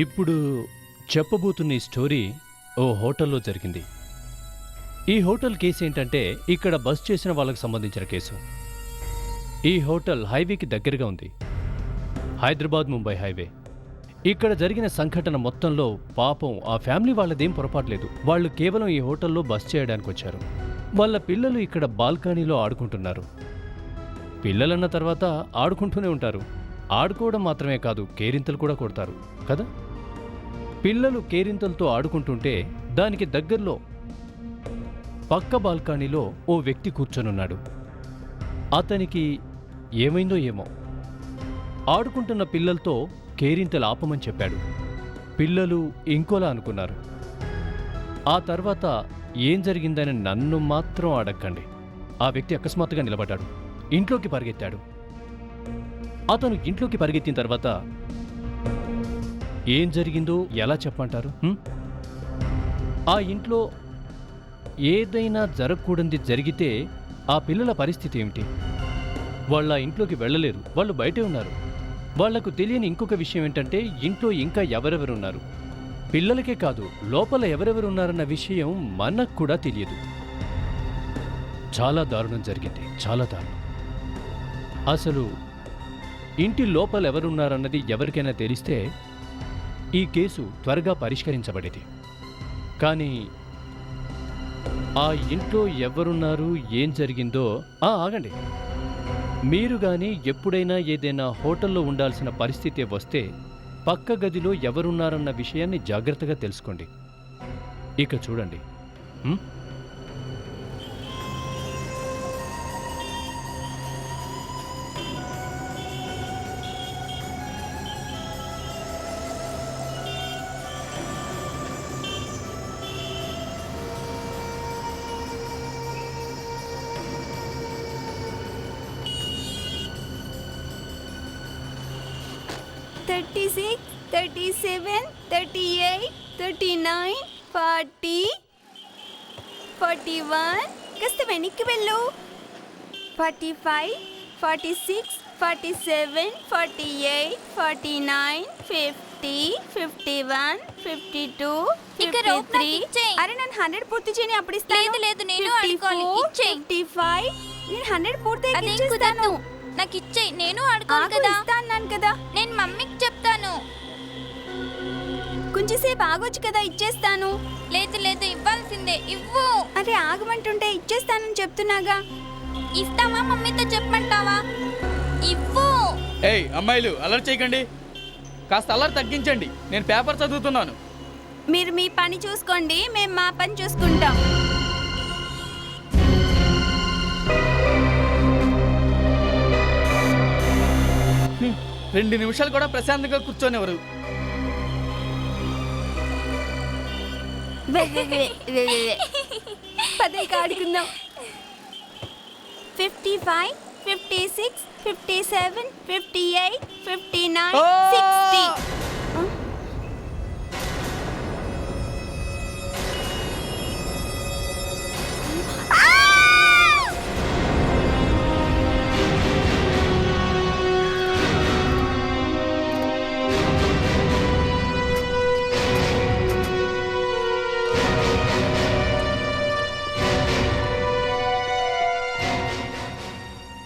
ఇప్పుడు చెప్పబోతున్న ఈ స్టోరీ ఓ హోటల్లో జరిగింది. ఈ హోటల్ కేసు ఏంటంటే ఇక్కడ బస్ చేసిన వాళ్ళకు సంబంధించిన కేసు. ఈ హోటల్ హైవేకి దగ్గరగా ఉంది, హైదరాబాద్ ముంబై హైవే. ఇక్కడ జరిగిన సంఘటన మొత్తంలో పాపం ఆ ఫ్యామిలీ వాళ్ళదేం పొరపాట్లేదు. వాళ్ళు కేవలం ఈ హోటల్లో బస్ చేయడానికి వచ్చారు. వాళ్ళ పిల్లలు ఇక్కడ బాల్కనీలో ఆడుకుంటున్నారు. పిల్లలన్న తర్వాత ఆడుకుంటూనే ఉంటారు. ఆడుకోవడం మాత్రమే కాదు, కేరింతలు కూడా కొడతారు కదా. పిల్లలు కేరింతలతో ఆడుకుంటుంటే దానికి దగ్గరలో పక్క బాల్కనీలో ఓ వ్యక్తి కూర్చొనున్నాడు. అతనికి ఏమైందో ఏమో, ఆడుకుంటున్న పిల్లలతో కేరింతలు ఆపమని చెప్పాడు. పిల్లలు ఇంకోలా అనుకున్నారు. ఆ తర్వాత ఏం జరిగిందని నన్ను మాత్రం అడగండి. ఆ వ్యక్తి అకస్మాత్తుగా నిలబడ్డాడు, ఇంట్లోకి పరిగెత్తాడు. అతను ఇంట్లోకి పరిగెత్తిన తర్వాత ఏం జరిగిందో ఎలా చెప్పంటారు? ఆ ఇంట్లో ఏదైనా జరగకూడనిది జరిగితే ఆ పిల్లల పరిస్థితి ఏమిటి? వాళ్ళ ఇంట్లోకి వెళ్ళలేరు, వాళ్ళు బయటే ఉన్నారు. వాళ్లకు తెలియని ఇంకొక విషయం ఏంటంటే ఇంట్లో ఇంకా ఎవరెవరున్నారు. పిల్లలకే కాదు, లోపల ఎవరెవరున్నారన్న విషయం మనకు కూడా తెలియదు. చాలా దారుణం జరిగింది, చాలా దారుణం. అసలు ఇంటి లోపల ఎవరున్నారన్నది ఎవరికైనా తెలిస్తే ఈ కేసు త్వరగా పరిష్కరించబడేది. కానీ ఆ ఇంట్లో ఎవరున్నారు, ఏం జరిగిందో ఆగండి. మీరు గాని ఎప్పుడైనా ఏదైనా హోటల్లో ఉండాల్సిన పరిస్థితి వస్తే పక్క గదిలో ఎవరున్నారన్న విషయాన్ని జాగ్రత్తగా తెలుసుకోండి. ఇక చూడండి. 36, 37, 38, 39, 40, 41. కాస్త వెనక్కి వెళ్ళు. 45, 46, 47, 48, 49, 50, 51, 52, 53. అరే నన్ను 100 పూర్తి చేయని అప్పుడు ఇస్తాను. లేదు నేను ఆడుకోవాలి. 55. నేను 100 పూర్తి ఇచ్చేస్తాను. నాకు ఇచ్చేయి, నేను ఆడుకోను కదా. ఇస్తాను కదా. నేను మమ్మీకి చెప్తాను. కొంచెంసేపు ఆగొచ్చు కదా, ఇచ్చేస్తాను. లేదు లేదు, ఇవ్వాల్సిందే, ఇవ్వు. అరే ఆగమంటుంటే ఇచ్చేస్తానని చెప్తున్నాగా. ఇస్తావా? మమ్మీతో చెప్పమంటావా? ఇవ్వు. ఏయ్ అమ్మాయిలు, అలర్ట్ చేయకండి. కాస్త అలర్ట్ తగ్గించండి. నేను పేపర్ చదువుతున్నాను. మీరు మీ పని చూసుకోండి, మేము మా పని చూసుకుంటాం. రెండు నిమిషాలు కూడా ప్రశాంతంగా కూర్చోనివ్వరు. పదకి ఆడుకుందాం. 55, 56, 57, 58, 59, 60.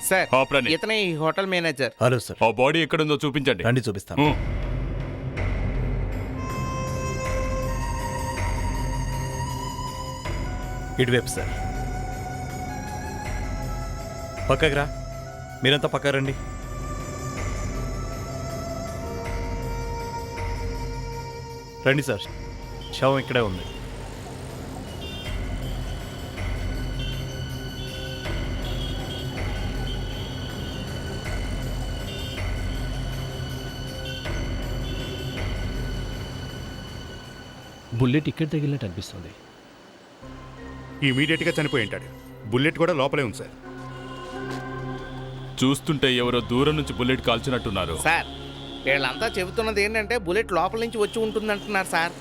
సార్, ఇతనే ఈ హోటల్ మేనేజర్. Hello sir. ఆ బాడీ ఎక్కడుందో చూపించండి. రండి చూపిస్తాను. ఇటువైపు సార్. పక్కకి రా. మీరంతా పక్క రండి. రండి సార్, శవం ఇక్కడే ఉంది. బుల్లెట్ ఇక్కడ తగిలినట్టు అనిపిస్తుంది. ఇమీడియట్గా చనిపోయి ఉంటాడు. బుల్లెట్ కూడా లోపలే ఉంది సార్. చూస్తుంటే ఎవరో దూరం నుంచి బుల్లెట్ కాల్చినట్టున్నారు. సార్, వీళ్ళంతా చెబుతున్నది ఏంటంటే బుల్లెట్ లోపల నుంచి వచ్చి ఉంటుందంటున్నారు సార్.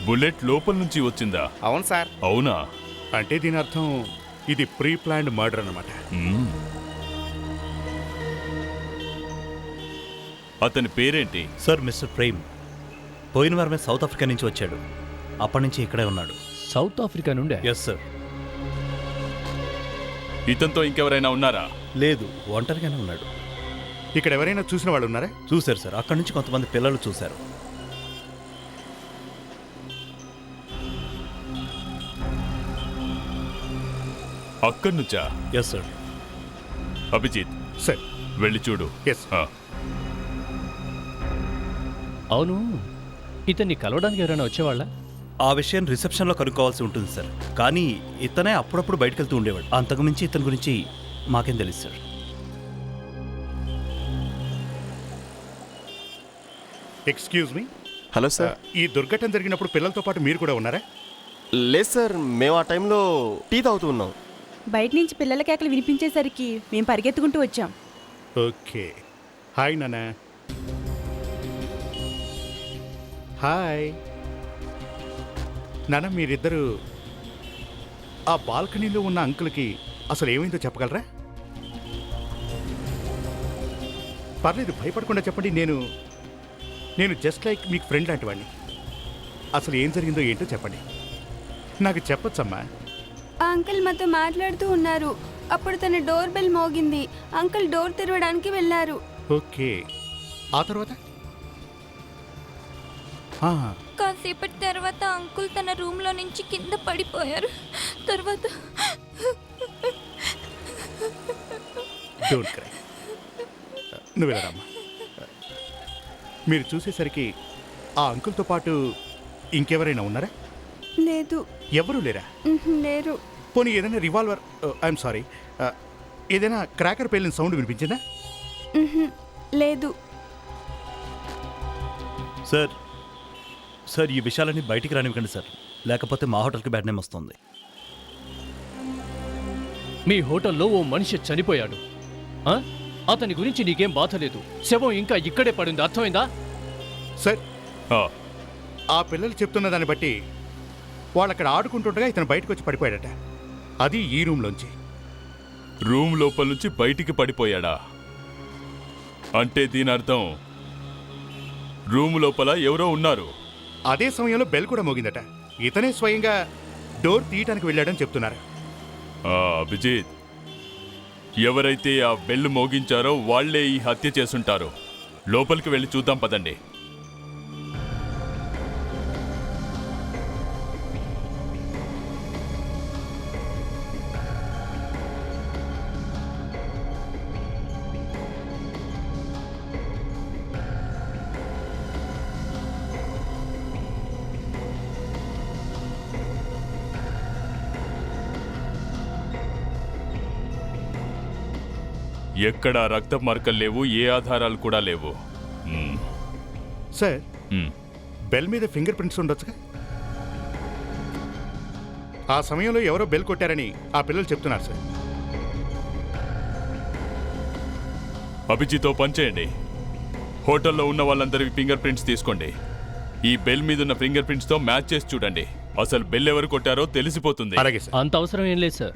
బుల్లెట్ లోపల నుంచి వచ్చిందా? అవును సార్. అవునా? అంటే దీని అర్థం ఇది ప్రీ ప్లాన్డ్ మర్డర్ అన్నమాట. అతని పేరేంటి? Sir, mister Prem. పోయిన వారమే సౌత్ ఆఫ్రికా నుంచి వచ్చాడు. అప్పటి నుంచి ఇక్కడే ఉన్నాడు. సౌత్ ఆఫ్రికా నుండే? Yes sir. ఇతనితో ఇంకెవరైనా ఉన్నారా? లేదు, ఒంటరిగానే ఉన్నాడు. ఇక్కడ ఎవరైనా చూసిన వాళ్ళు ఉన్నారా? చూశారు సార్. అక్కడి నుంచి కొంతమంది పిల్లలు చూశారు. అక్కడి నుంచా? Yes sir. అభిజిత్, సార్. వెళ్ళి చూడు. ఎస్. ఆ, అవును, ఇతన్ని కలవడానికి ఎవరైనా వచ్చేవాళ్ళ? ఆ విషయం రిసెప్షన్లో కనుక్కోవాల్సి ఉంటుంది సార్. కానీ ఇతనే అప్పుడప్పుడు బయటకు వెళ్తూ ఉండేవాడు. అంతకుమించి ఇతని గురించి మాకేం తెలుసు sir. Excuse me. Hello sir. ఈ దుర్ఘటన జరిగినప్పుడు పిల్లలతో పాటు మీరు కూడా ఉన్నారా? లేదు సార్, మేము ఆ టైంలో టీ తాగుతూ ఉన్నాం. బయట నుంచి పిల్లల కేకలు వినిపించేసరికి మేము పరిగెత్తుకుంటూ వచ్చాం. ఓకే. హాయ్ నాన్న. హాయ్ నాన్న. మీరిద్దరూ ఆ బాల్కనీలో ఉన్న అంకుల్కి అసలు ఏమైందో చెప్పగలరా? పర్లేదు, భయపడకుండా చెప్పండి. నేను జస్ట్ లైక్ మీకు ఫ్రెండ్ లాంటి వాడిని. అసలు ఏం జరిగిందో ఏంటో చెప్పండి. నాకు చెప్పొచ్చమ్మా. ఆ అంకుల్ మాతో మాట్లాడుతూ ఉన్నారు. అప్పుడు తన డోర్ బెల్ మోగింది. అంకుల్ డోర్ తెరవడానికి వెళ్ళారు. ఓకే. ఆ తర్వాత? కాసేపటి తర్వాత అంకుల్ తన రూమ్లో నుంచి కింద పడిపోయారు. తర్వాత డోంట్ క్రై. నువ్వు వెళ్ళరామ్మా. మీరు చూసేసరికి ఆ అంకుల్తో పాటు ఇంకెవరైనా ఉన్నారా? లేదు. ఎవరూ లేరా? లేరు. పోనీ ఏదైనా రివాల్వర్, ఐఎమ్ సారీ, ఏదైనా క్రాకర్ పేలిన సౌండ్ వినిపించిందా? లేదు. సార్ సార్, ఈ విషయాలన్నీ బయటికి రానివ్వకండి సార్, లేకపోతే మా హోటల్కి బ్యాడ్ నేమ్ వస్తుంది. మీ హోటల్లో ఓ మనిషి చనిపోయాడు. ఆ? అతని గురించి నీకేం బాధ లేదు. శవం ఇంకా ఇక్కడే పడింది, అర్థమైందా? సార్, ఆ, ఆ పిల్లలు చెప్తున్న దాన్ని బట్టి వాళ్ళు అక్కడ ఆడుకుంటుండగా ఇతను బయటకు వచ్చి పడిపోయాడట. అది ఈ రూమ్లోంచి. రూమ్ లోపల నుంచి బయటికి పడిపోయాడా? అంటే దీని అర్థం రూమ్ లోపల ఎవరో ఉన్నారు. అదే సమయంలో బెల్ కూడా మోగిందట. ఇతనే స్వయంగా డోర్ తీయటానికి వెళ్ళాడని చెప్తున్నారు. అభిజిత్, ఎవరైతే ఆ బెల్ మోగించారో వాళ్లే ఈ హత్య చేసుంటారు. లోపలికి వెళ్ళి చూద్దాం పదండి. ఎక్కడా రక్త మార్కలు లేవు, ఏ ఆధారాలు కూడా లేవు. సార్, బెల్ మీద ఫింగర్ ప్రింట్స్ ఉండొచ్చుగా? ఆ సమయంలో ఎవరో బెల్ కొట్టారని ఆ పిల్లలు చెప్తున్నారు సార్. అభిజితో పనిచేయండి. హోటల్లో ఉన్న వాళ్ళందరి ఫింగర్ ప్రింట్స్ తీసుకోండి. ఈ బెల్ మీద ఉన్న ఫింగర్ ప్రింట్స్ తో మ్యాచ్ చేసి చూడండి. అసలు బెల్ ఎవరు కొట్టారో తెలిసిపోతుంది. అలాగే సార్. అంత అవసరం ఏం లేదు సార్.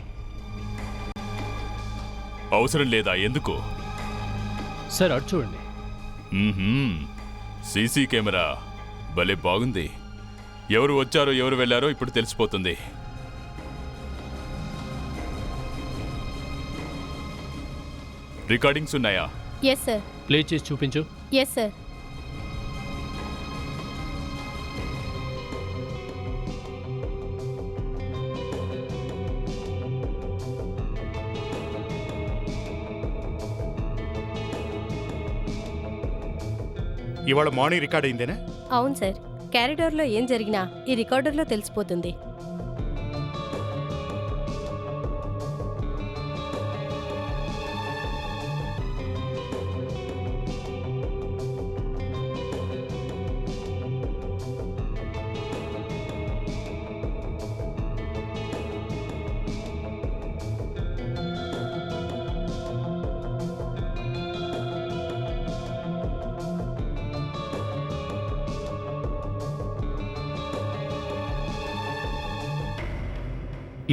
అవసరం లేదా? ఎందుకు సార్, అటు చూడండి. సీసీ కెమెరా భలే బాగుంది. ఎవరు వచ్చారో ఎవరు వెళ్ళారో ఇప్పుడు తెలిసిపోతుంది. రికార్డింగ్స్ ఉన్నాయా? Yes sir. ప్లే చేసి చూపించు. Yes sir. ఇవాళ మార్నింగ్ రికార్డ్ అయిందేనా? అవును సార్. క్యారిడార్లో ఏం జరిగినా ఈ రికార్డర్లో తెలిసిపోతుంది.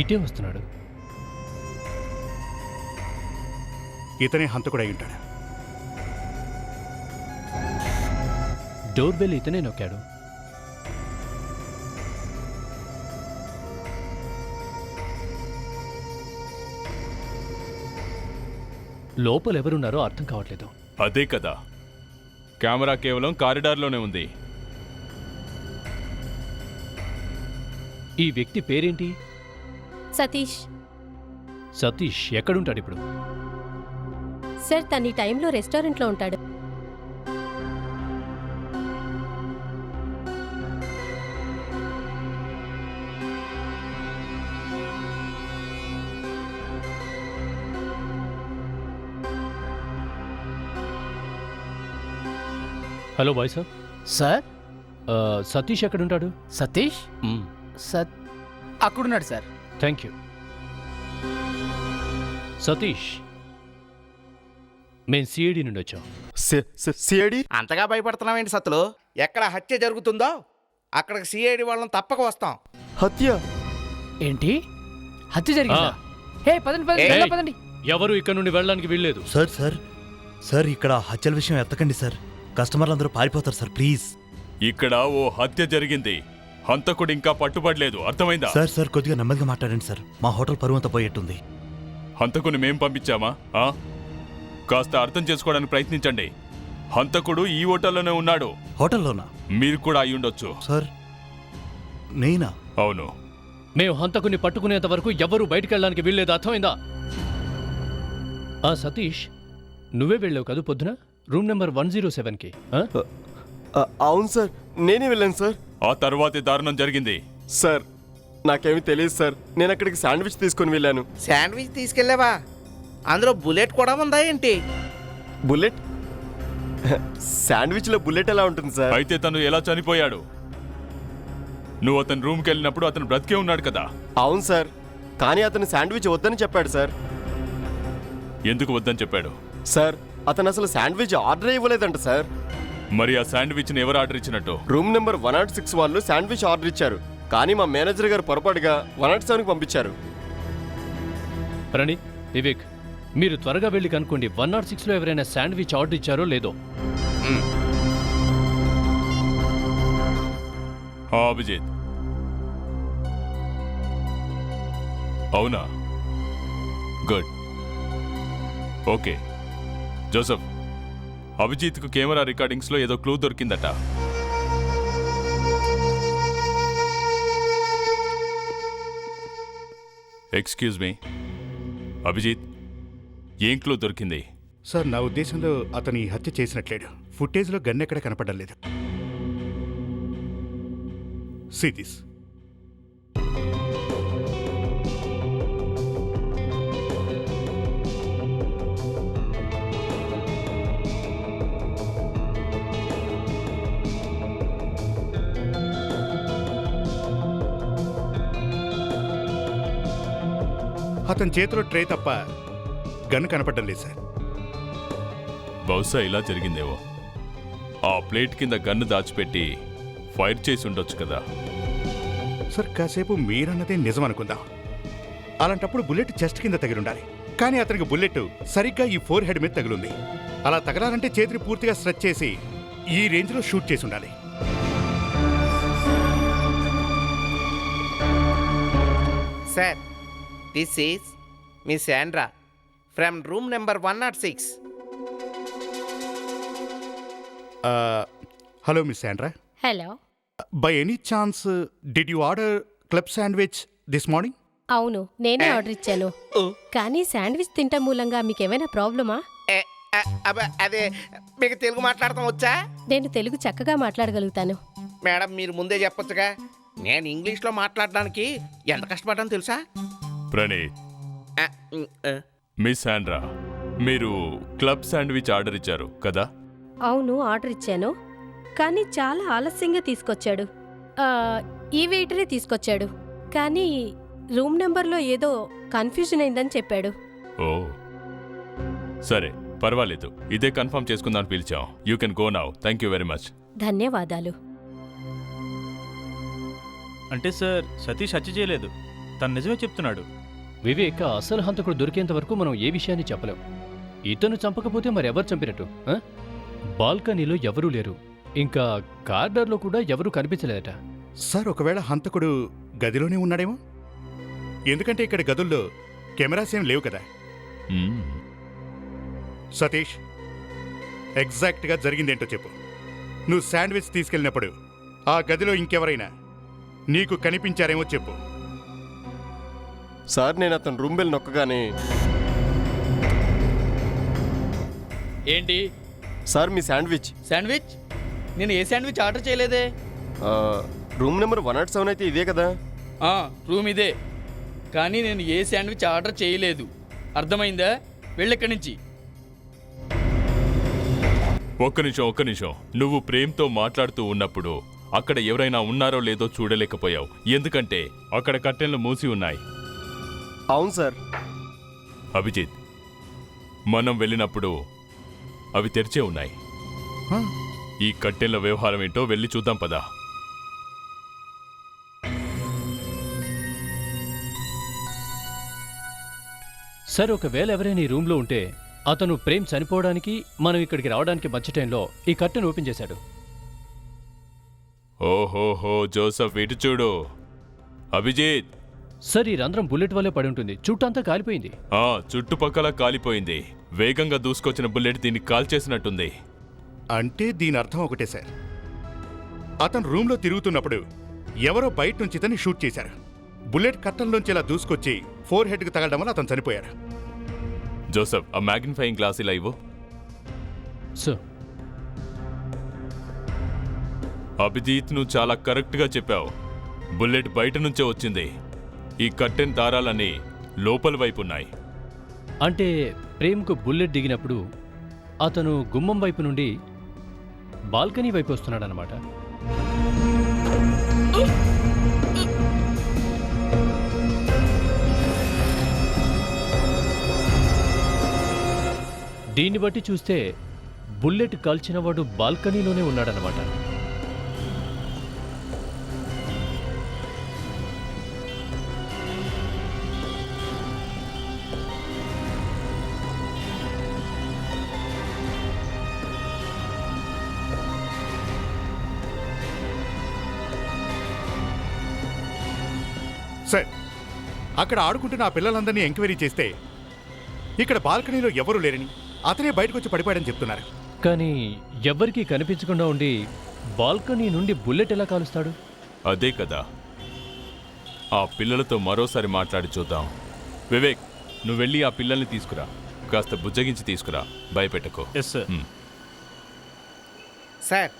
ఇటే వస్తున్నాడు. ఇతనే హంతకుడై ఉంటాడు. డోర్ బెల్ ఇతనే నొక్కాడు. లోపల ఎవరున్నారో అర్థం కావట్లేదు. అదే కదా, కెమెరా కేవలం కారిడార్లోనే ఉంది. ఈ వ్యక్తి పేరేంటి? సతీష్. సతీష్ ఎక్కడుంటాడు ఇప్పుడు? సార్ తన ఈ టైంలో రెస్టారెంట్లో ఉంటాడు. Hello boy sir. Sir Satish ఎక్కడుంటాడు? సతీష్ అక్కడున్నాడు సార్. Thank you. సతీష్, మేము సిఐడి నుండి వచ్చాం. సిఐడి? అంతగా భయపడుతున్నావేంటి సత్తులు? ఎక్కడ హత్య జరుగుతుందో అక్కడికి సిఐడి వాళ్ళని తప్పక వస్తాం. హత్య? ఏంటి హత్య జరిగిందా? హే పదండి పదండి, ఏయ్! వెళ్దాం, పదండి. ఎవరు ఇక్కడ నుండి వెళ్ళడానికి వీల్లేదు. సార్ సార్ సార్ ఇక్కడ హత్యల విషయం ఎత్తకండి సార్. కస్టమర్లు అందరూ పారిపోతారు సార్, ప్లీజ్. ఇక్కడ ఓ హత్య జరిగింది. హంతకుడు ఇంకా పట్టుబడలేదు, అర్థమైందా? సార్ సార్ కొద్దిగా నెమ్మదిగా మాట్లాడండి సార్. మా హోటల్ పరువు అంతా పోయేట్టుంది. హంతకుని మేం పంపించామా? కాస్త అర్థం చేసుకోవడానికి ప్రయత్నించండి. హంతకుడు ఈ హోటల్లోనే ఉన్నాడు. హోటల్లోనా? మీరు కూడా అయి ఉండొచ్చు. సార్ నేనా? అవును. మేము హంతకుని పట్టుకునేంత వరకు ఎవరూ బయటికి వెళ్ళడానికి వీల్లేదు, అర్థమైందా? సతీష్, నువ్వే వెళ్ళావు కదా పొద్దున రూమ్ నెంబర్ 107కి? అవును సార్, నేనే వెళ్ళాను సార్. ఆ తర్వాతే దారుణం జరిగింది. సార్ నాకేమీ తెలియదు సార్. నేను అక్కడికి శాండ్విచ్ తీసుకొని వెళ్ళాను. శాండ్విచ్ తీసుకెళ్ళావా? అందులో బుల్లెట్ కూడా ఉందా ఏంటి? బుల్లెట్? శాండ్విచ్లో బుల్లెట్ ఎలా ఉంటుంది సార్? అయితే తను ఎలా చనిపోయాడు? నువ్వు అతని రూమ్కి వెళ్ళినప్పుడు అతను బ్రతికే ఉన్నాడు కదా? అవును సార్, కానీ అతను శాండ్విచ్ వద్దని చెప్పాడు సార్. ఎందుకు వద్దని చెప్పాడు? సార్ అతను అసలు శాండ్విచ్ ఆర్డర్ ఇవ్వలేదంట సార్. మరి ఆ శాండ్విచ్ని ఎవరు ఆర్డర్ ఇచ్చినట్టు? రూమ్ నెంబర్ 106 వాళ్ళు శాండ్విచ్ ఆర్డర్ ఇచ్చారు, కానీ మా మేనేజర్ గారు పొరపాటుగా 107కి పంపించారు. ప్రణీత్, వివేక్, మీరు త్వరగా వెళ్ళి కనుక్కోండి 106లో ఎవరైనా శాండ్విచ్ ఆర్డర్ ఇచ్చారో లేదో. అభిజిత్, అవునా? గుడ్. ఓకే జోసఫ్, అభిజిత్కు కెమెరా రికార్డింగ్స్లో ఏదో క్లూ దొరికిందట. ఎక్స్క్యూజ్ మీ అభిజిత్, ఏం క్లూ దొరికింది? సార్ నా ఉద్దేశంలో అతని హత్య చేసినట్లేడు. ఫుటేజ్లో గన్ ఎక్కడ కనపడడం లేదు. See this. అతని చేతిలో ట్రే తప్ప గన్ కనపడడం లేదు సార్. బహుశా ఇలా జరిగిందేమో. ఆ ప్లేట్ కింద గన్ను దాచిపెట్టి ఫైర్ చేసి ఉండొచ్చు కదా. సార్ కాసేపు మీరన్నదే నిజం అనుకుందాం. అలాంటప్పుడు బుల్లెట్ చెస్ట్ కింద తగిలి ఉండాలి. కానీ అతనికి బుల్లెట్ సరిగ్గా ఈ 4 హెడ్ మీద తగిలింది. అలా తగలాలంటే చేతిని పూర్తిగా స్ట్రెచ్ చేసి ఈ రేంజ్లో షూట్ చేసి ఉండాలి. Sir, this is miss Sandra from room number 106. Hello miss Sandra. Hello. By any chance did you order club sandwich this morning? అవును, నేనే ఆర్డర్ ఇచ్చాను. కానీ శాండ్విచ్ తింటం మూలంగా మీకేమైనా ప్రాబ్లమా? అదే, మీకు తెలుగు మాట్లాడటం వచ్చా? నేను తెలుగు చక్కగా మాట్లాడగలుగుతాను. మేడం, మీరు ముందే చెప్పొచ్చుగా. నేను ఇంగ్లీష్లో మాట్లాడడానికి ఎంత కష్టపడ్డాను తెలుసా? ప్రణీత్, మిస్ శాండ్రా, మీరు క్లబ్ శాండ్విచ్ ఆర్డర్ ఇచ్చారు కదా? అవును, ఆర్డర్ ఇచ్చాను. కానీ చాలా ఆలస్యంగా తీసుకొచ్చాడు. ఈ వెయిటరే తీసుకొచ్చాడు. కానీ రూమ్ నెంబర్లో ఏదో కన్ఫ్యూజన్ అయిందని చెప్పాడు. ఓ సరే, పర్వాలేదు. ఇదే కన్ఫర్మ్ చేసుకుందామని పిలిచాం. You can go now. Thank you very much. ధన్యవాదాలు. అంటే సార్ సతీష్ హత్య చేయలేదు, తను నిజమే చెప్తున్నాడు. వివేక్, అసలు హంతకుడు దొరికేంత వరకు మనం ఏ విషయాన్ని చెప్పలేం. ఇతను చంపకపోతే మరెవరు చంపినట్టు? బాల్కనీలో ఎవరూ లేరు, ఇంకా కార్డర్లో కూడా ఎవరూ కనిపించలేదట. సార్ ఒకవేళ హంతకుడు గదిలోనే ఉన్నాడేమో. ఎందుకంటే ఇక్కడ గదుల్లో కెమెరాస్ ఏం లేవు కదా. సతీష్, ఎగ్జాక్ట్గా జరిగిందేంటో చెప్పు. నువ్వు శాండ్విచ్ తీసుకెళ్ళినప్పుడు ఆ గదిలో ఇంకెవరైనా నీకు కనిపించారేమో చెప్పు. సార్ నేను అతను రూమ్ బెల్ నొక్కగానే ఏంటి సార్ మీ శాండ్విచ్ శాండ్విచ్? నేను ఏ శాండ్విచ్ ఆర్డర్ చేయలేదే. ఆ, రూమ్ నెంబర్ 107 అయితే ఇదే కదా? రూమ్ ఇదే, కానీ నేను ఏ శాండ్విచ్ ఆర్డర్ చేయలేదు. అర్థమైందా? వెళ్ళెక్కడి నుంచి. ఒక్క నిమిషం. నువ్వు ప్రేమ్తో మాట్లాడుతూ ఉన్నప్పుడు అక్కడ ఎవరైనా ఉన్నారో లేదో చూడలేకపోయావు, ఎందుకంటే అక్కడ కర్టెన్లు మూసి ఉన్నాయి. అవును సార్. అభిజిత్, మనం వెళ్ళినప్పుడు అవి తెరిచే ఉన్నాయి. ఈ కట్టెల వ్యవహారం ఏంటో వెళ్ళి చూద్దాం పదా. సార్, ఒకవేళ ఎవరైనా ఈ రూమ్లో ఉంటే అతను ప్రేమ్ చనిపోవడానికి మనం ఇక్కడికి రావడానికి మధ్య టైంలో ఈ కర్టెన్ ఓపెన్ చేశాడు. ఓహోహో, జోసఫ్ ఇటు చూడు. అభిజిత్, సార్, ఈ రంధ్రం బుల్లెట్ వల్లే పడి ఉంటుంది. చుట్టంతా కాలిపోయింది. చుట్టుపక్కల కాలిపోయింది. వేగంగా దూసుకొచ్చిన బుల్లెట్ దీన్ని కాల్చేసినట్టుంది. అంటే దీని అర్థం ఒకటే సార్, అతను రూమ్లో తిరుగుతున్నప్పుడు ఎవరో బయట నుంచి ఇతన్ని షూట్ చేశారు. బుల్లెట్ కట్టంలోంచి ఇలా దూసుకొచ్చి ఫోర్ హెడ్కి తగలడం వల్ల అతను చనిపోయారు. జోసఫ్, ఆ మ్యాగ్నిఫైయింగ్ గ్లాస్ ఇలా ఇవ్వు. సార్, అభిజిత్, నువ్వు చాలా కరెక్ట్గా చెప్పావు. బుల్లెట్ బయట నుంచే వచ్చింది. ఈ కర్టెన్ దారాలన్నీ లోపల వైపు ఉన్నాయి. అంటే ప్రేమ్కు బుల్లెట్ దిగినప్పుడు అతను గుమ్మం వైపు నుండి బాల్కనీ వైపు వస్తున్నాడనమాట. దీన్ని బట్టి చూస్తే బుల్లెట్ కాల్చినవాడు బాల్కనీలోనే ఉన్నాడనమాట. సార్, అక్కడ ఆడుకుంటున్న ఆ పిల్లలందరినీ ఎంక్వైరీ చేస్తే ఇక్కడ బాల్కనీలో ఎవరూ లేరని, అతనే బయటకు వచ్చి పడిపోయాడని చెప్తున్నారు. కానీ ఎవ్వరికీ కనిపించకుండా ఉండి బాల్కనీ నుండి బుల్లెట్ ఎలా కాలుస్తాడు? అదే కదా, ఆ పిల్లలతో మరోసారి మాట్లాడి చూద్దాం. వివేక్, నువ్వు వెళ్ళి ఆ పిల్లల్ని తీసుకురా. కాస్త బుజ్జగించి తీసుకురా, భయపెట్టకు. Yes sir. సార్,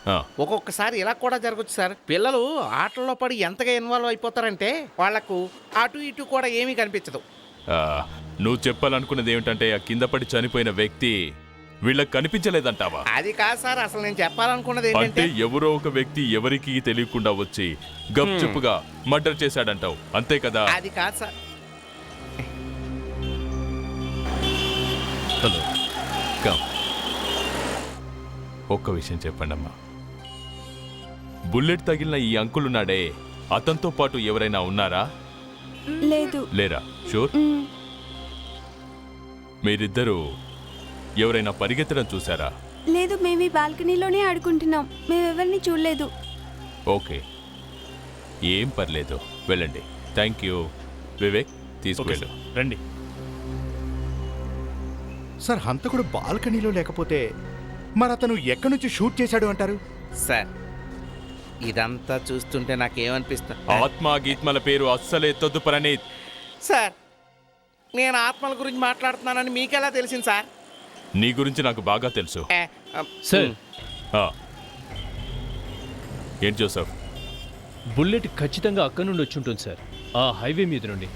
ఒక్కొక్కసారి ఇలా కూడా జరగచ్చు సార్. పిల్లలు ఆటల్లో పడి ఎంతగా ఇన్వాల్వ్ అయిపోతారంటే వాళ్లకు అటు ఇటు కూడా ఏమీ కనిపించదు. నువ్వు చెప్పాలనుకున్నది ఏమిటంటే ఆ కింద పడి చనిపోయిన వ్యక్తి వీళ్ళకి కనిపించలేదంటావా? అది కాదు సార్, అసలు నేను చెప్పాలనుకున్నది అంటే ఏంటంటే ఎవరో ఒక వ్యక్తి ఎవరికి తెలియకుండా వచ్చి గప్చుప్పుగా మర్డర్ చేశాడంటావు, అంతే కదా? అది కాదు సార్. Hello, come. ఒక్క విషయం చెప్పండి అమ్మా. బుల్లెట్ తగిలిన ఈ అంకుల్ ఉన్నాడే, అతనితో పాటు ఎవరైనా ఉన్నారా? లేదు. లేరా? షూర్? మీరిద్దరూ ఎవరైనా పరిగెత్తడం చూసారా? లేదు, మేము ఈ బాల్కనీలోనే ఆడుకుంటున్నాం. మేమెవరిని చూడలేదు. ఓకే, ఏం పర్లేదు, వెళ్ళండి. Thank you. వివేక్, తీసుకువెళ్ళు. రండి సార్, హంతకుడు బాల్కనీలో లేకపోతే మరి అతను ఎక్కడి నుంచి షూట్ చేశాడు అంటారు? సార్, ఇదంతా చూస్తుంటే నాకేమనిపిస్తుంది, ఆత్మ గీత్మల పేరు అస్సలే ఎత్తొద్దు ప్రణీత్. సార్, నేను ఆత్మల గురించి మాట్లాడుతున్నానని మీకెలా తెలిసింది సార్? నీ గురించి నాకు బాగా తెలుసు. సార్, ఏంటి జోసఫ్? బుల్లెట్ ఖచ్చితంగా అక్కడి నుండి వచ్చి ఉంటుంది సార్, ఆ హైవే మీద నుండి.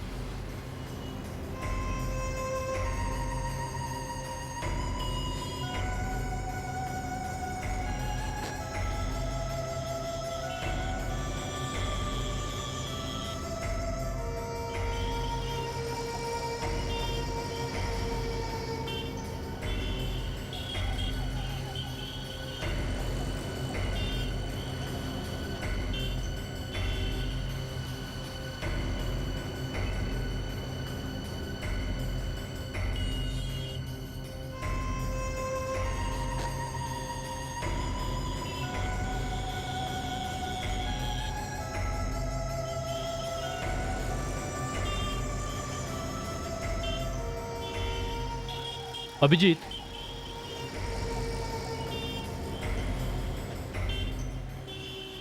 అభిజిత్,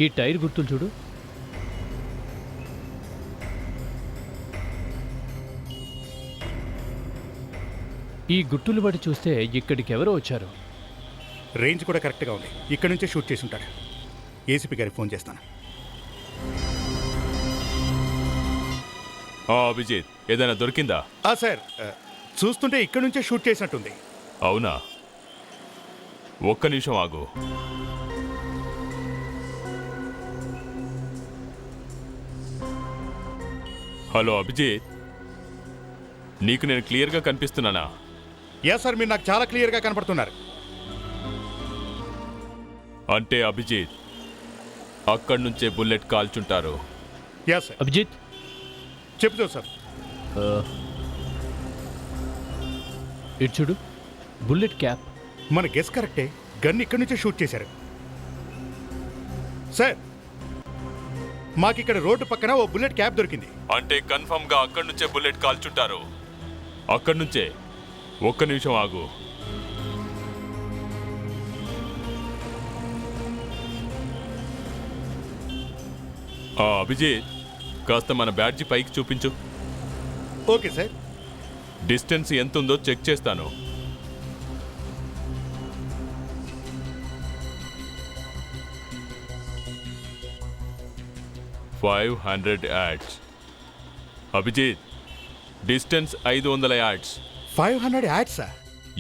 ఈ టైర్ గుర్తులు చూడు. ఈ గుర్తులు బట్టి చూస్తే ఇక్కడికి ఎవరో వచ్చారు. రేంజ్ కూడా కరెక్ట్గా ఉంది. ఇక్కడ నుంచే షూట్ చేసి ఉంటాడు. ఏసీపీ గారికి ఫోన్ చేస్తాను. అభిజిత్, ఏదైనా దొరికిందా? సార్, చూస్తుంటే ఇక్కడ నుంచే షూట్ చేసినట్టుంది. అవునా? ఒక్క నిమిషం ఆగు. హలో అభిజిత్, నీకు నేను క్లియర్గా కనిపిస్తున్నానా? యా సార్, మీరు నాకు చాలా క్లియర్గా కనపడుతున్నారు. అంటే అభిజిత్, అక్కడి నుంచే బుల్లెట్ కాల్చుంటారు. Yeah sir. అభిజిత్, చెప్తా సార్. ఇటు చూడు, బుల్లెట్ క్యాప్. మన గెస్ కరెక్టే. గన్ ఇక్కడి నుంచే షూట్ చేశారు. సార్, మాకిక్కడ రోడ్డు పక్కన ఓ బుల్లెట్ క్యాప్ దొరికింది. అంటే కన్ఫర్మ్గా అక్కడి నుంచే బుల్లెట్ కాల్చుంటారు. అక్కడి నుంచే. ఒక్క నిమిషం ఆగు. అభిజిత్, కాస్త మన బ్యాడ్జి పైకి చూపించు. Okay sir. డిస్టెన్స్ ఎంత ఉందో చెక్ చేస్తాను. $500 యార్డ్స్. Abhijit, distance 500 yards. 500 యాడ్సా?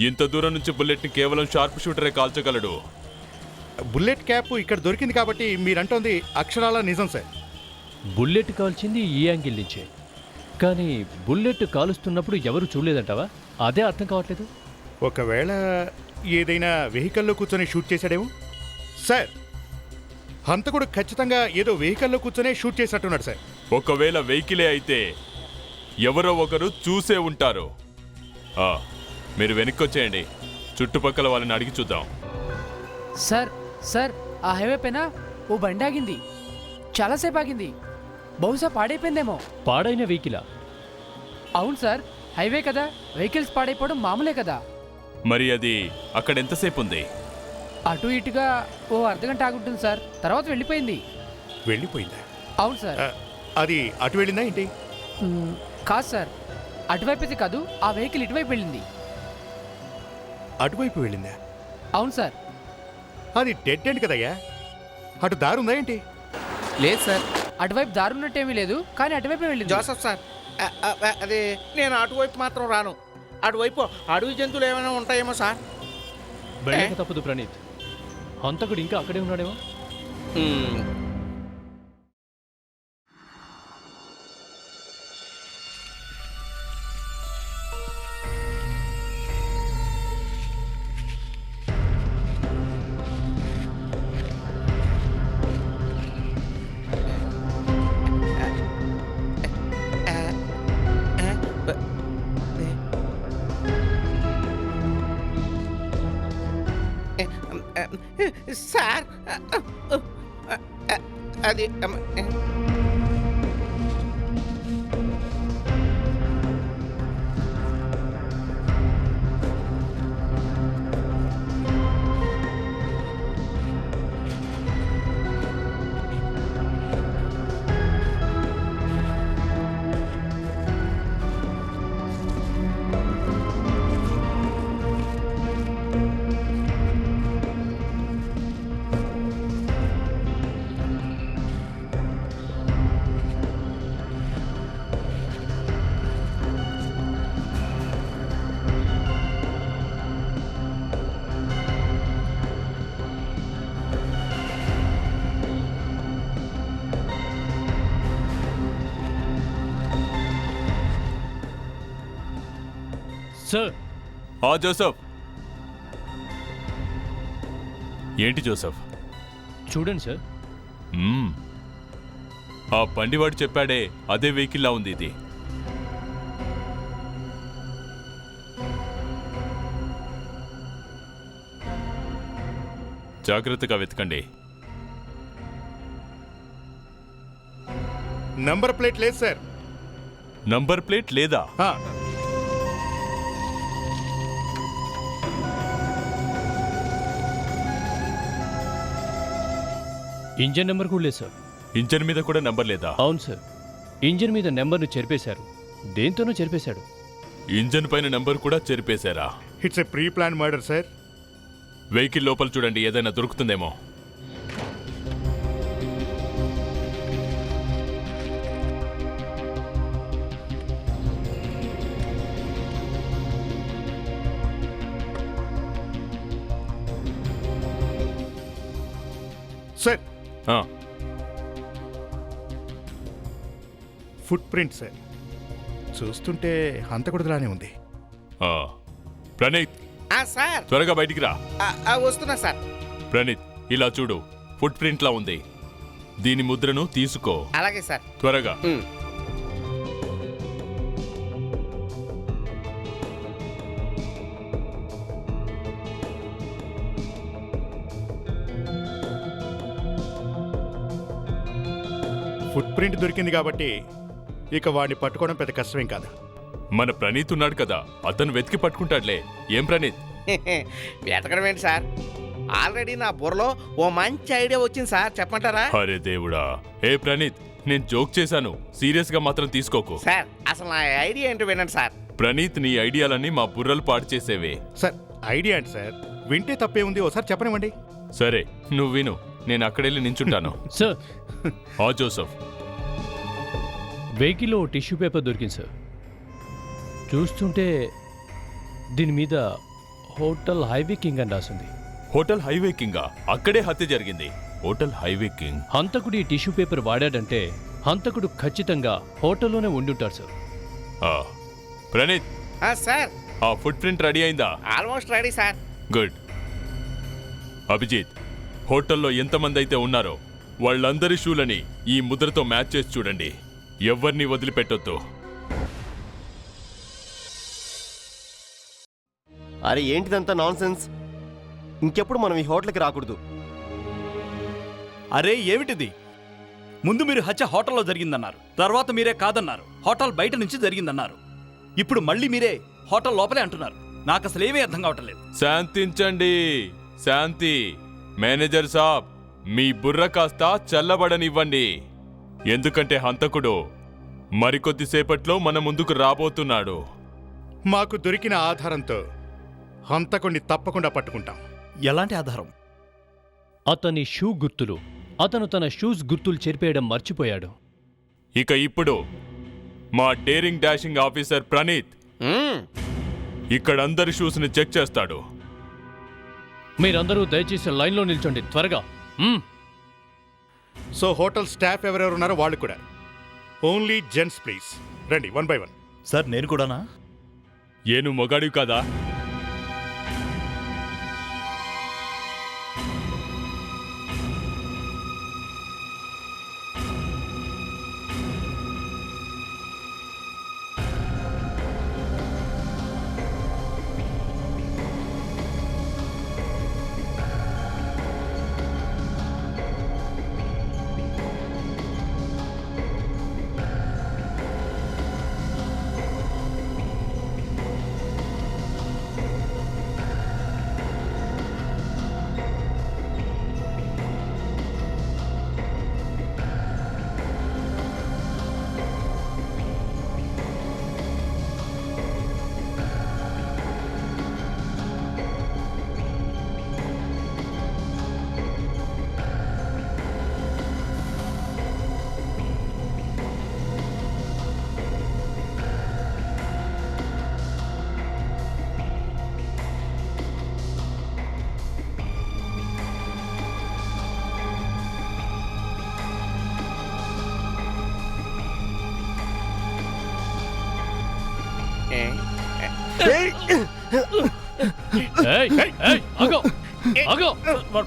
ఇంత దూరం నుంచి బుల్లెట్ని కేవలం షార్ప్ షూటరే కాల్చగలడు. బుల్లెట్ క్యాప్ ఇక్కడ దొరికింది కాబట్టి మీరంటోంది అక్షరాల నిజం సార్. బుల్లెట్ కాల్చింది ఈ యాంగిల్ నుంచే, కానీ బుల్లెట్ కాలుస్తున్నప్పుడు ఎవరు చూడలేదంటావా? అదే అర్థం కావట్లేదు. ఒకవేళ ఏదైనా వెహికల్లో కూర్చొని షూట్ చేశాడేమో సార్. హంతకుడు ఖచ్చితంగా ఏదో వెహికల్లో కూర్చొనే షూట్ చేసినట్టున్నాడు సార్. ఒకవేళ వెహికలే అయితే ఎవరో ఒకరు చూసే ఉంటారు. మీరు వెనక్కి వచ్చేయండి, చుట్టుపక్కల వాళ్ళని అడిగి చూద్దాం. సార్ సార్, ఆ హైవే పైన ఓ బండి ఆగింది. చాలాసేపు ఆగింది. బహుశా పాడైపోయిందేమో. పాడైన వెహికలా? అవును సార్, హైవే కదా, వెహికల్స్ పాడైపోవడం మామూలే కదా. మరి అది అక్కడ ఎంతసేపు ఉంది? అటు ఇటుగా ఓ అర్ధగంట ఆగుంటుంది సార్, తర్వాత వెళ్ళిపోయింది. వెళ్ళిపోయిందా? అవును సార్. అది అటు వెళ్ళిందా ఏంటి? కాదు సార్, అటువైపు అయితే కాదు, ఆ వెహికల్ ఇటువైపు వెళ్ళింది. అటువైపు వెళ్ళిందా? అవును సార్. అది డెడ్ ఎండ్ కదయ్యా, అటు దారుందా ఏంటి? లేదు సార్, అటువైపు దారి ఉన్నట్టేమీ లేదు, కానీ అటువైపు వెళ్ళింది. జోసఫ్ సార్, అదే నేను అటువైపు మాత్రం రాను. అటువైపు అడవి జంతువులు ఏమైనా ఉంటాయేమో సార్. వెళ్ళక తప్పదు ప్రణీత్. హంతకుడు ఇంకా అక్కడే ఉన్నాడేమో. సార్, అది సార్. జోసఫ్. ఏంటి జోసఫ్? చూడండి సార్. ఆ బండివాడు చెప్పాడే, అదే వెహికల్లా ఉంది ఇది. జాగ్రత్తగా వెతకండి. నంబర్ ప్లేట్ లేదు సార్. నంబర్ ప్లేట్ లేదా? ఇంజన్ నెంబర్ కూడా లేదు సార్. ఇంజన్ మీద కూడా నంబర్ లేదా? అవును సార్, ఇంజన్ మీద నెంబర్ను చెరిపేశారు. దేంతోనూ చెరిపేశాడు. ఇంజన్ పైన నంబర్ కూడా చెరిపేశారా? It's a pre plan murder sir. Vehicle లోపల చూడండి, ఏదైనా దొరుకుతుందేమో. సార్ ఆ, ఫుట్ ప్రింట్ సార్. చూస్తుంటే హంతకుడిలానే ఉంది. ఆ. ప్రణీత్, సార్ త్వరగా బయటికి రా. వస్తున్నా సార్. ప్రణీత్, ఇలా చూడు, ఫుట్ ప్రింట్ లా ఉంది. దీని ముద్రను తీసుకో. అలాగే సార్. త్వరగా. ఫుట్ ప్రింట్ దొరికింది కాబట్టి ఇక వాడిని పట్టుకోవడం పెద్ద కష్టమేం కాదు. మన ప్రణీత్ ఉన్నాడు కదా, అతను వెతికి పట్టుకుంటాడులే. ఏం ప్రణీత్? వెతకడం ఏంటి సార్, ఆల్రెడీ నా బుర్రలో ఓ మంచి ఐడియా వచ్చింది సార్, చెప్పంటారా? అరే దేవుడా. ఏ ప్రణీత్, నేను జోక్ చేశాను, సీరియస్ గా మాత్రం తీసుకోకు. సార్ అసలు నా ఐడియా ఏంటో వినండి సార్. ప్రణీత్, నీ ఐడియాలన్నీ మా బుర్రలు పాడు చేసేవే. సార్ ఐడియా ఏంటి సార్? వింటే తప్పే ఉంది, ఒకసారి చెప్పనివ్వండి. సరే, నువ్వు విను, నేను అక్కడెళ్ళి నించుంటాను. సార్, ఆ జోసఫ్, వెహికల్లో టిష్యూ పేపర్ దొరికింది సార్. చూస్తుంటే దీని మీద హోటల్ హైవే కింగ్ అని రాసింది. హోటల్ హైవే కింగా? అక్కడే హత్య జరిగింది. Hotel highway king. హంతకుడు ఈ టిష్యూ పేపర్ వాడాడంటే హంతకుడు ఖచ్చితంగా హోటల్లోనే ఉండుంటాడు సార్. ఆ, ప్రణీత్, సార్ ఆ ఫుట్ ప్రింట్ రెడీ అయిందా? Almost ready sir. Good. Abhijit, హోటల్లో ఎంతమంది అయితే ఉన్నారో వాళ్ళందరి షూలని ఈ ముద్రతో మ్యాచ్ చేసి చూడండి. ఎవరిని వదిలిపెట్టొద్దు. అరే ఏంటిదంతా నాన్సెన్స్? ఇంకెప్పుడు మనం ఈ హోటల్కి రాకూడదు. అరే ఏమిటిది? ముందు మీరు హత్య హోటల్లో జరిగిందన్నారు, తర్వాత మీరే కాదన్నారు, హోటల్ బయట నుంచి జరిగిందన్నారు, ఇప్పుడు మళ్ళీ మీరే హోటల్ లోపలే అంటున్నారు. నాకు అసలు ఏమీ అర్థం కావట్లేదు. శాంతించండి, శాంతి. మేనేజర్ సాబ్, మీ బుర్ర కాస్త చల్లబడనివ్వండి. ఎందుకంటే హంతకుడు మరికొద్దిసేపట్లో మన ముందుకు రాబోతున్నాడు. మాకు దొరికిన ఆధారంతో హంతకుణ్ణి తప్పకుండా పట్టుకుంటాం. ఎలాంటి ఆధారం? అతని షూ గుర్తులు. అతను తన షూస్ గుర్తులు చెరిపేయడం మర్చిపోయాడు. ఇక ఇప్పుడు మా డేరింగ్ డాషింగ్ ఆఫీసర్ ప్రణీత్ ఇక్కడ అందరి షూస్ని చెక్ చేస్తాడు. మీరందరూ దయచేసి లైన్లో నిల్చోండి, త్వరగా. సో హోటల్ స్టాఫ్ ఎవరెవరు ఉన్నారో వాళ్ళు కూడా. Only gents please. రండి, 1 by 1. సార్ నేను కూడానా? ఏను మొగాడివి కాదా?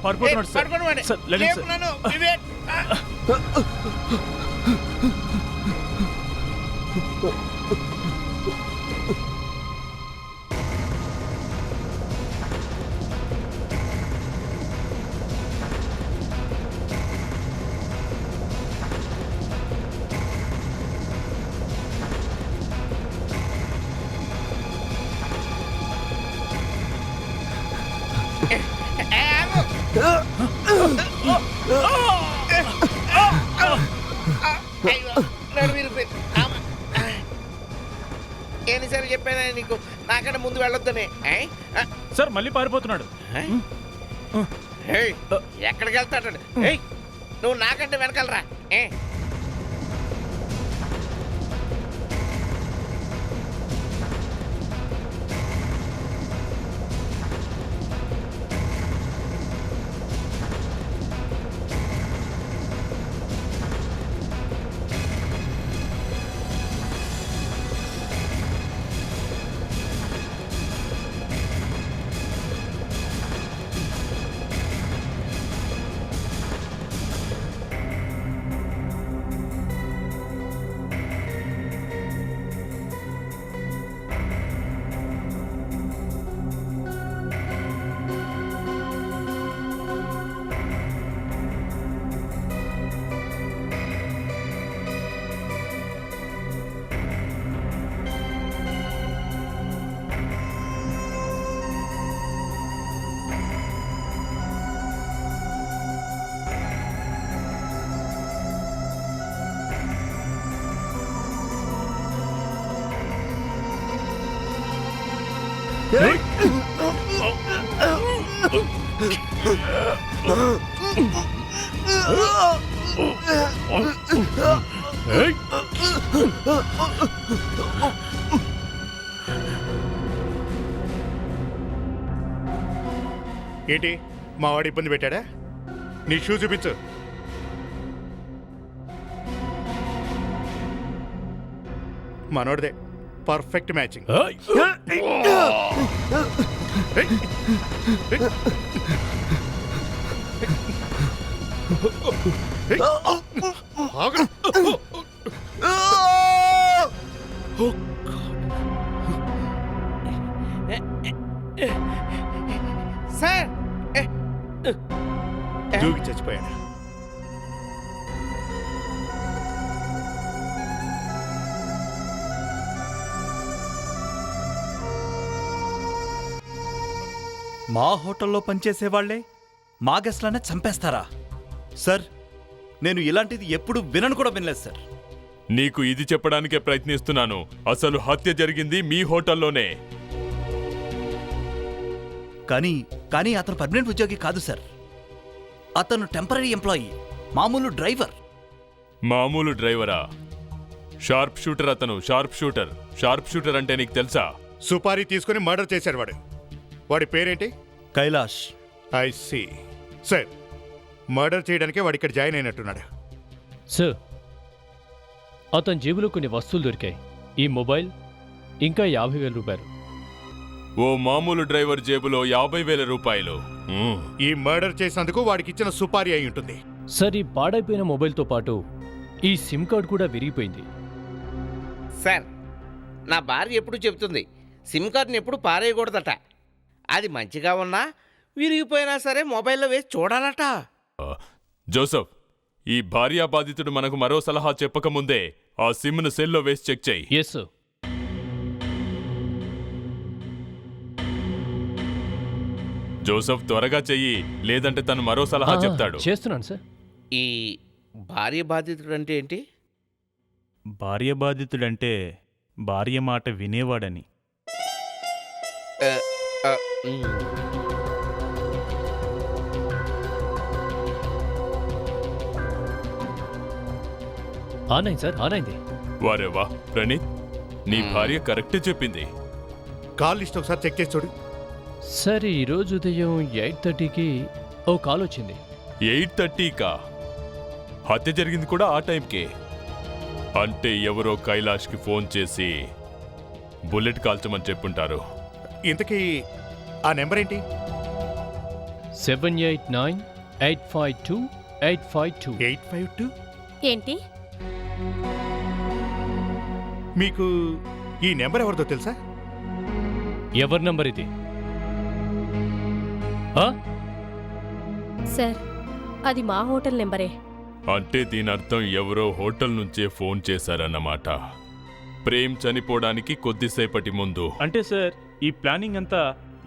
పడిపోతున్నాడు సార్. సార్, లేండి సార్. అయ్యో, నడుము విరిగిపోయింది. అమ్మ. ఎన్నిసార్లు చెప్పానా నీకు నాకంటే ముందు వెళ్ళొద్దని? సార్ మళ్ళీ పారిపోతున్నాడు. ఏయ్, ఎక్కడికి వెళ్తాడు? ఏయ్, నువ్వు నాకంటే వెనకాలరా. ఏంటి మా వాడు ఇబ్బంది పెట్టాడా? నీ షూ చూపించు. మనోడిదే పర్ఫెక్ట్ మ్యాచింగ్. సార్ దూకి చచ్చిపోయాడు. మా హోటల్లో పనిచేసేవాళ్లే మా గెస్ట్లనే చంపేస్తారా? సార్, నేను ఇలాంటిది ఎప్పుడు వినను కూడా వినలేదు సార్. నీకు ఇది చెప్పడానికే ప్రయత్నిస్తున్నాను. అసలు హత్య జరిగింది మీ హోటల్లోనే. కానీ అతను పర్మనెంట్ ఉద్యోగి కాదు సార్. అతను టెంపరీ ఎంప్లాయీ, మామూలు డ్రైవర్. మామూలు డ్రైవరా? షార్ప్ షూటర్ అతను. షార్ప్ షూటర్ అంటే నీకు తెలుసా? సుపారీ తీసుకుని మర్డర్ చేశాడు వాడు. వాడి పేరేంటి? Kailash. I see. Sir, murder చేయడానికే వాడు ఇక్కడ జాయిన్ అయినట్టున్నాడు. సార్, అతని జేబులో కొన్ని వస్తువులు దొరికాయి. ఈ మొబైల్ ఇంకా 50,000 రూపాయలు. ఓ మామూలు డ్రైవర్ జేబులో 50,000 రూపాయలు. ఈ మర్డర్ చేసినందుకు వాడికి ఇచ్చిన సుపారీ అయి ఉంటుంది. సార్, ఈ పాడైపోయిన మొబైల్తో పాటు ఈ సిమ్ కార్డ్ కూడా విరిగిపోయింది. సార్, నా భార్య ఎప్పుడు చెబుతుంది సిమ్ కార్డుని ఎప్పుడు పారేయకూడదట. అది మంచిగా ఉన్నా విరిగిపోయినా సరే మొబైల్లో వేసి చూడాలట. జోసఫ్, ఈ భార్యా బాధితుడు మనకు మరో సలహా చెప్పకముందే ఆ సిమ్ను సెల్లో వేసి చెక్ చేయి. Yes sir. జోసఫ్, త్వరగా చెయ్యి, లేదంటే తను మరో సలహా చెప్తాడు. చేస్తున్నాను సార్. ఈ భార్య బాధితుడు అంటే ఏంటి? భార్య బాధితుడంటే భార్య మాట వినేవాడని. ఆనైంది సార్, ఆనైంది. వారేవా ప్రణీత్, నీ భార్య కరెక్టే చెప్పింది. కాల్ లిస్ట్ ఒకసారి చెక్ చేసి చూడు. సార్, ఈరోజు ఉదయం 8:30కి ఓ కాల్ వచ్చింది. 8:30కా? హత్య జరిగింది కూడా ఆ టైంకే. అంటే ఎవరో కైలాష్కి ఫోన్ చేసి బుల్లెట్ కాల్చమని చెప్పుంటారు. ఇంతకీ ఆ నెంబర్ ఏంటి? 789852852852. 852. ఏంటి? మీకు ఈ నెంబర్ ఎవరిదో తెలుసా? ఎవరి నంబర్ ఇది? సార్, అది మా హోటల్ నెంబరే. అంటే దీని అర్థం ఎవరో హోటల్ నుంచే ఫోన్ చేశారన్నమాట. ప్రేమ్ చనిపోవడానికి కొద్దిసేపటి ముందు. అంటే సార్, ఈ ప్లానింగ్ అంతా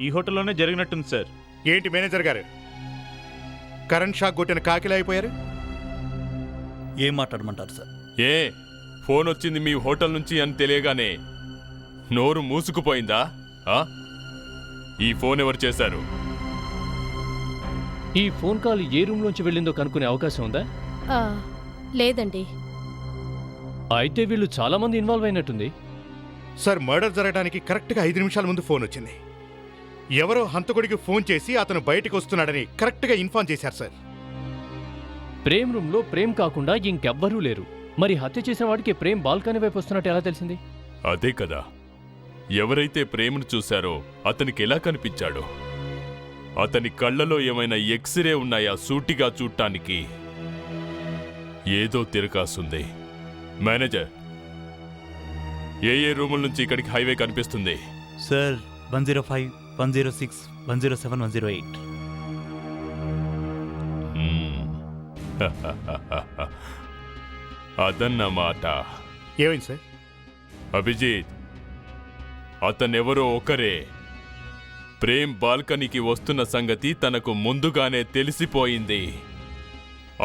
ఈ హోటల్లోనే జరిగినట్టుంది సార్. ఏంటి మేనేజర్ గారు, కరెంట్ షాక్ కొట్టిన కాకిలా అయిపోయారు? ఏం మాట్లాడమంటారు సార్? ఏ ఫోన్ వచ్చింది మీ హోటల్ నుంచి అని తెలియగానే నోరు మూసుకుపోయిందా? ఆ? ఈ ఫోన్ ఎవరు చేశారు? ఈ ఫోన్ కాల్ ఏ రూమ్లోంచి వెళ్ళిందో కనుక్కునే అవకాశం ఉందా? ఆ, లేదండి. అయితే వీళ్ళు చాలా మంది ఇన్వాల్వ్ అయినట్టుంది. సార్, మర్డర్ జరగడానికి కరెక్ట్గా 5 నిమిషాల ముందు ఫోన్ వచ్చింది. ఎవరో హంతకుడికి ఫోన్ చేసి అతను బయటకు వస్తున్నాడని కరెక్ట్గా ఇన్ఫార్మ్ చేశారు సార్. ప్రేమ్ రూమ్లో ప్రేమ్ కాకుండా ఇంకెవ్వరూ లేరు. మరి హత్య చేసిన వాడికి ప్రేమ్ బాల్కనీ వైపు వస్తున్నట్టు ఎలా తెలిసింది? అదే కదా, ఎవరైతే ప్రేమను చూశారో అతనికి ఎలా కనిపించాడు? అతని కళ్ళలో ఏమైనా ఎక్స్రే ఉన్నాయా సూటిగా చూడటానికి? ఏదో తిరకాసుంది. మేనేజర్, ఏ రూముల నుంచి ఇక్కడికి హైవే కనిపిస్తుంది? సార్ 105, 106, 107, 108. అదన్నమాట. ఏమైంది సార్? అభిజిత్, అతనెవరో ఒకరే ప్రేమ్ బాల్కనీకి వస్తున్న సంగతి తనకు ముందుగానే తెలిసిపోయింది.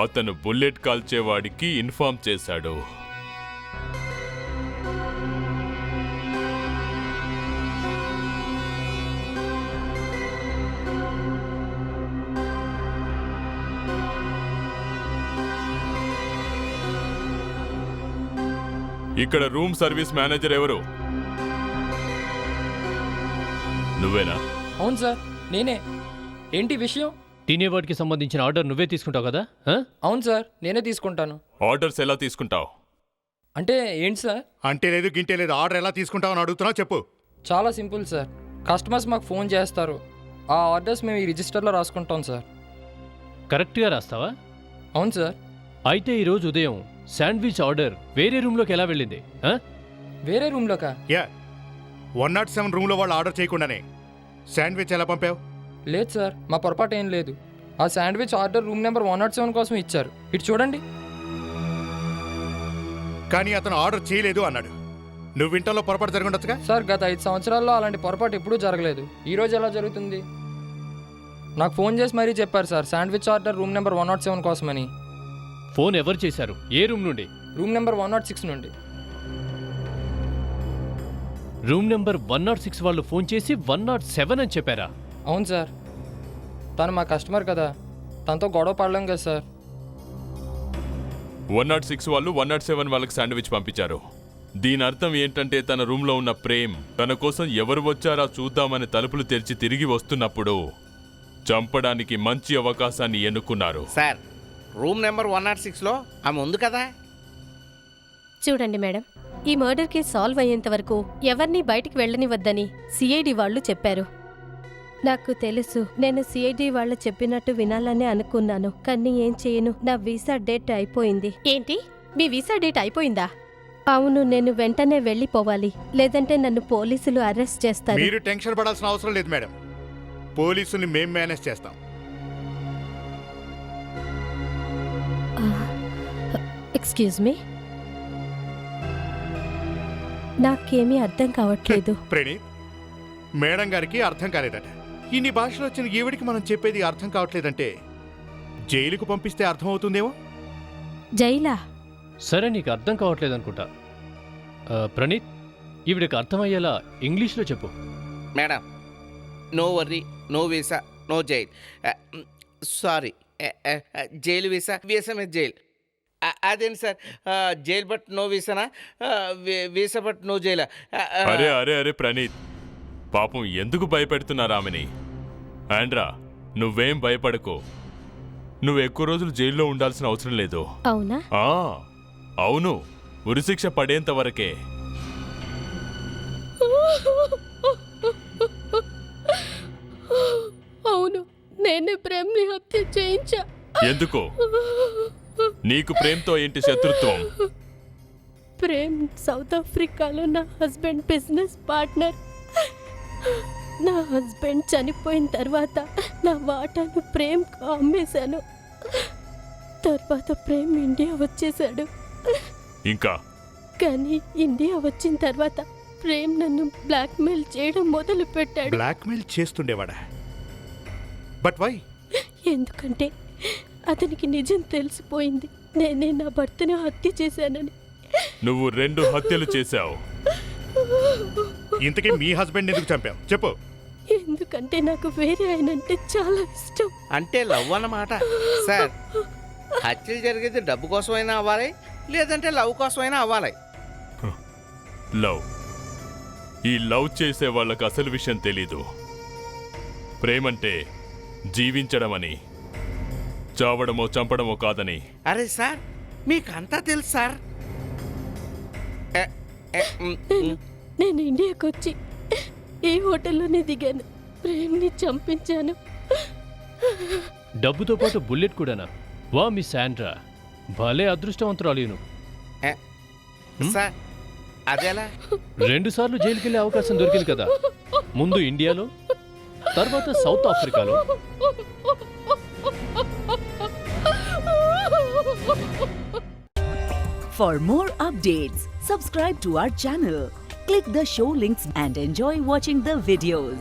అతను బుల్లెట్ కాల్చేవాడికి ఇన్ఫార్మ్ చేశాడు. ఇక్కడ రూమ్ సర్వీస్ మేనేజర్ ఎవరు? నువ్వేనా? అవును సార్, నేనే. ఏంటి విషయం? తినేవాడికి సంబంధించిన ఆర్డర్ నువ్వే తీసుకుంటావు కదా? అవును సార్, నేనే తీసుకుంటాను. ఆర్డర్స్ ఎలా తీసుకుంటావు? అంటే ఏంటి సార్? అంటే లేదు గింటే లేదు, ఆర్డర్ ఎలా తీసుకుంటావని అడుగుతున్నావు, చెప్పు. చాలా సింపుల్ సార్. కస్టమర్స్ మాకు ఫోన్ చేస్తారు, ఆ ఆర్డర్స్ మేము ఈ రిజిస్టర్లో రాసుకుంటాం సార్. కరెక్ట్గా రాస్తావా? అవును సార్. అయితే ఈరోజు ఉదయం శాండ్విచ్ ఆర్డర్ వేరే రూమ్లోకి ఎలా వెళ్ళింది? వేరే రూమ్లోకా? యా, 107 రూమ్లో వాళ్ళు ఆర్డర్ చేయకుండానే శాండ్విచ్ ఎలా పంపావు? లేదు సార్, మా పొరపాటు ఏం లేదు. ఆ శాండ్విచ్ ఆర్డర్ రూమ్ నెంబర్ 107 కోసం ఇచ్చారు. ఇటు చూడండి. కానీ అతను ఆర్డర్ చేయలేదు అన్నాడు. నువ్వు వింటలో పొరపాటు జరగఉండొచ్చుగా? సార్, గత 5 సంవత్సరాల్లో అలాంటి పొరపాటు ఎప్పుడూ జరగలేదు. ఈ రోజు ఎలా జరుగుతుంది? నాకు ఫోన్ చేసి మరీ చెప్పారు sir, sandwich order room number 107 కోసమని. ఫోన్ ఎవరు చేశారు? ఏ రూమ్ నుండి? రూమ్ నెంబర్ 106 నుండి. రూమ్ నెంబర్ 106 వాళ్ళు ఫోన్ చేసి 107 అని చెప్పారా? అవును సార్. తను మా కస్టమర్ కదా, తనతో గొడవ పడలేం కదా సార్. 106 వాళ్ళు 107 వాళ్ళకి శాండ్విచ్ పంపించారు. దీని అర్థం ఏంటంటే తన రూమ్లో ఉన్న ప్రేమ్ తన కోసం ఎవరు వచ్చారా చూద్దామని తలుపులు తెరిచి తిరిగి వస్తున్నప్పుడు చంపడానికి మంచి అవకాశాన్ని ఎన్నుకున్నారు. సార్, రూమ్ నెంబర్ 106లో ఆమె ఉంది కదా. చూడండి మేడం, ఈ మర్డర్ కేసు సాల్వ్ అయ్యేంత వరకు ఎవరిని బయటికి వెళ్ళనివద్దని సిఐడి వాళ్ళు చెప్పారు. నాకు తెలుసు, నేను సిఐడి వాళ్ళు చెప్పినట్టు వినాలని అనుకున్నాను, కానీ ఏం చేయను, నా వీసా డేట్ అయిపోయింది. ఏంటి, మీ వీసా డేట్ అయిపోయిందా? అవును, నేను వెంటనే వెళ్ళిపోవాలి, లేదంటే నన్ను పోలీసులు అరెస్ట్ చేస్తారు. మీరు టెన్షన్ పడాల్సిన అవసరం లేదు మేడం, పోలీసుల్ని మేం మేనేజ్ చేస్తాం. ఎక్స్క్యూజ్ మీ, నాకేమీ అర్థం కావట్లేదు. ప్రణీత్, మేడం గారికి అర్థం కాలేదట. ఇన్ని భాషలు వచ్చిన ఈవిడికి మనం చెప్పేది అర్థం కావట్లేదంటే జైలుకు పంపిస్తే అర్థం అవుతుందేమో. జైలా? సరే, నీకు అర్థం కావట్లేదు అనుకుంటా. ప్రణీత్, ఈవిడికి అర్థమయ్యేలా ఇంగ్లీష్లో చెప్పు. Madam, no worry, no visa, no jail. Sorry, jail visa, visa మీద జైల్. అదేంటి సార్, జైల్ బట్ నో వీసానా, వీసా బట్ నో జైలా? అరే అరే అరే ప్రణీత్, పాపం ఎందుకు భయపెడుతున్నారు ఆమెని? ఆండ్రా, నువ్వేం భయపడకు. నువ్వు ఎక్కువ రోజులు జైల్లో ఉండాల్సిన అవసరం లేదు. అవునా? అవును, ఉరిశిక్ష పడేంత వరకే. అవును, నేను ప్రేమ్ని హత్య చేయించా. ఎందుకు? నీకు ప్రేమ్తో ఏంటి శత్రుత్వం? ప్రేమ్ సౌత్ ఆఫ్రికాలో నా హస్బెండ్ బిజినెస్ పార్ట్నర్. నా హస్బెండ్ చనిపోయిన తర్వాత నా వాటాను ప్రేమ్కు అమ్మేశాను. తర్వాత ప్రేమ్ ఇండియా వచ్చేశాడు. ఇంకా? కానీ ఇండియా వచ్చిన తర్వాత ప్రేమ్ నన్ను బ్లాక్మెయిల్ చేయడం మొదలు పెట్టాడు. బ్లాక్మెయిల్ చేస్తుండేవాడా? But why? ఎందుకంటే అతనికి నిజం తెలిసిపోయింది. నేనే నా భర్తను హత్య చేశానని. నువ్వు 2 హత్యలు చేశావు. ఇంతకీ మీ హస్బెండ్ ఎందుకు చంపావు చెప్పు. ఎందుకంటే నాకు వేరే ఆయనంటే చాలా ఇష్టం. అంటే లవ్ అన్నమాట. సార్, హత్యలు జరిగేది డబ్బు కోసమైనా అవ్వాలి, లేదంటే లవ్ కోసమైనా అవ్వాలి. లవ్. ఈ లవ్ చేసే వాళ్ళకి అసలు విషయం తెలీదు. ప్రేమంటే జీవించడమని, చావడమో చంపడమో కాదని. అరే సార్, మీకు అంతా తెలుసు సార్. నేను ఇండియాకి వచ్చి ఏ హోటల్లోనే దిగాను. ప్రేమ్ని చంపించాను. డబ్బుతో పాటు బుల్లెట్ కూడానా? వా మిస్ శాండ్రా, భలే అదృష్టవంతురాలు నువ్వు. సార్, అదేలా? 2 సార్లు జైలుకి వెళ్ళే అవకాశం దొరికింది కదా. ముందు ఇండియాలో, తర్వాత సౌత్ ఆఫ్రికాలో. For more updates, subscribe to our channel, click the show links and enjoy watching the videos.